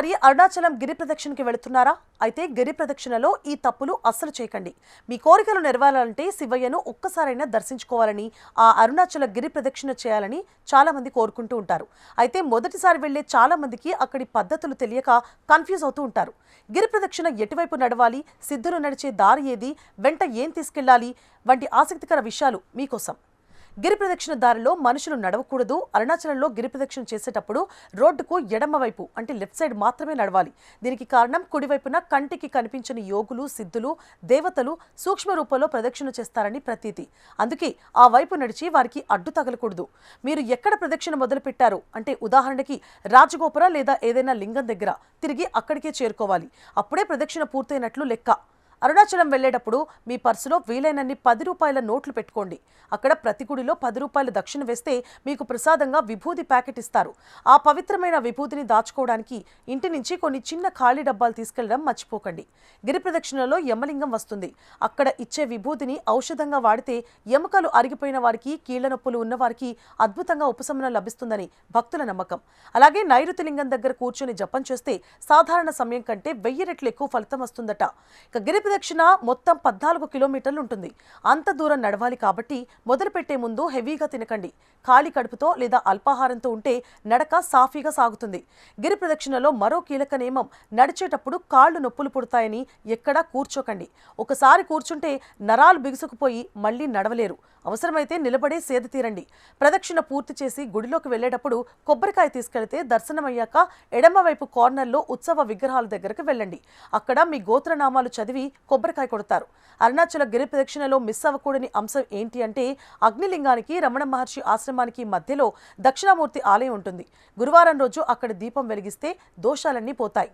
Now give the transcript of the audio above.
మొదటిసారి అరుణాచలం గిరి ప్రదక్షిణకి వెళుతున్నారా? అయితే గిరి ప్రదక్షిణలో ఈ తప్పులు అస్సలు చేయకండి. మీ కోరికలు నెరవేరాలంటే శివయ్యను ఒక్కసారైనా దర్శించుకోవాలని, ఆ అరుణాచల గిరి ప్రదక్షిణ చేయాలని చాలా మంది కోరుకుంటూ ఉంటారు. అయితే మొదటిసారి వెళ్లే చాలా మందికి అక్కడి పద్ధతులు తెలియక కన్ఫ్యూజ్ అవుతూ ఉంటారు. గిరి ప్రదక్షిణ ఎటువైపు నడవాలి, సిద్ధులు నడిచే దారి ఏది, వెంట ఏం తీసుకెళ్లాలి వంటి ఆసక్తికర విషయాలు మీకోసం. గిరి ప్రదక్షిణ దారిలో మనుషులు నడవకూడదు. అరుణాచలంలో గిరి ప్రదక్షిణ చేసేటప్పుడు రోడ్డుకు ఎడమ వైపు అంటే లెఫ్ట్ సైడ్ మాత్రమే నడవాలి. దీనికి కారణం కుడివైపున కంటికి కనిపించని యోగులు, సిద్ధులు, దేవతలు సూక్ష్మ రూపంలో ప్రదక్షిణ చేస్తారని ప్రతీతి. అందుకే ఆ వైపు నడిచి వారికి అడ్డు తగలకూడదు. మీరు ఎక్కడ ప్రదక్షిణ మొదలు పెట్టారు అంటే ఉదాహరణకి రాజగోపుర లేదా ఏదైనా లింగం దగ్గర తిరిగి అక్కడికే చేరుకోవాలి. అప్పుడే ప్రదక్షిణ పూర్తయినట్లు లెక్క. అరుణాచలం వెళ్లేటప్పుడు మీ పర్సులో వీలైనన్ని 10 రూపాయల నోట్లు పెట్టుకోండి. అక్కడ ప్రతి గుడిలో 10 రూపాయల దక్షిణ వేస్తే మీకు ప్రసాదంగా విభూది ప్యాకెట్ ఇస్తారు. ఆ పవిత్రమైన విభూతిని దాచుకోవడానికి ఇంటి నుంచి కొన్ని చిన్న ఖాళీ డబ్బాలు తీసుకెళ్లడం మర్చిపోకండి. గిరి ప్రదక్షిణలో యమలింగం వస్తుంది. అక్కడ ఇచ్చే విభూతిని ఔషధంగా వాడితే ఎముకలు అరిగిపోయిన వారికి, కీళ్ల నొప్పులు ఉన్నవారికి అద్భుతంగా ఉపశమనం లభిస్తుందని భక్తుల నమ్మకం. అలాగే నైరుతి లింగం దగ్గర కూర్చొని జపం చేస్తే సాధారణ సమయం కంటే 1000 రెట్లు ఎక్కువ ఫలితం వస్తుందట. ఇక గిరి ప్రదక్షిణ మొత్తం 14 కిలోమీటర్లు ఉంటుంది. అంత దూరం నడవాలి కాబట్టి మొదలు పెట్టే ముందు హెవీగా తినకండి. ఖాళీ కడుపుతో లేదా అల్పాహారంతో ఉంటే నడక సాఫీగా సాగుతుంది. గిరి ప్రదక్షిణలో మరో కీలక నియమం, నడిచేటప్పుడు కాళ్లు నొప్పులు పుడతాయని ఎక్కడా కూర్చోకండి. ఒకసారి కూర్చుంటే నరాలు బిగుసుకుపోయి మళ్లీ నడవలేరు. అవసరమైతే నిలబడే సేద తీరండి. ప్రదక్షిణ పూర్తి చేసి గుడిలోకి వెళ్లేటప్పుడు కొబ్బరికాయ తీసుకెళ్తే దర్శనమయ్యాక ఎడమవైపు కార్నర్లో ఉత్సవ విగ్రహాల దగ్గరకు వెళ్ళండి. అక్కడ మీ గోత్రనామాలు చదివి కొబ్బరికాయ కొడతారు. అరుణాచల గిరి ప్రదక్షిణలో మిస్ అవ్వకూడని అంశం ఏంటి అంటే అగ్నిలింగానికి, రమణ మహర్షి ఆశ్రమానికి మధ్యలో దక్షిణామూర్తి ఆలయం ఉంటుంది. గురువారం రోజు అక్కడ దీపం వెలిగిస్తే దోషాలన్నీ పోతాయి.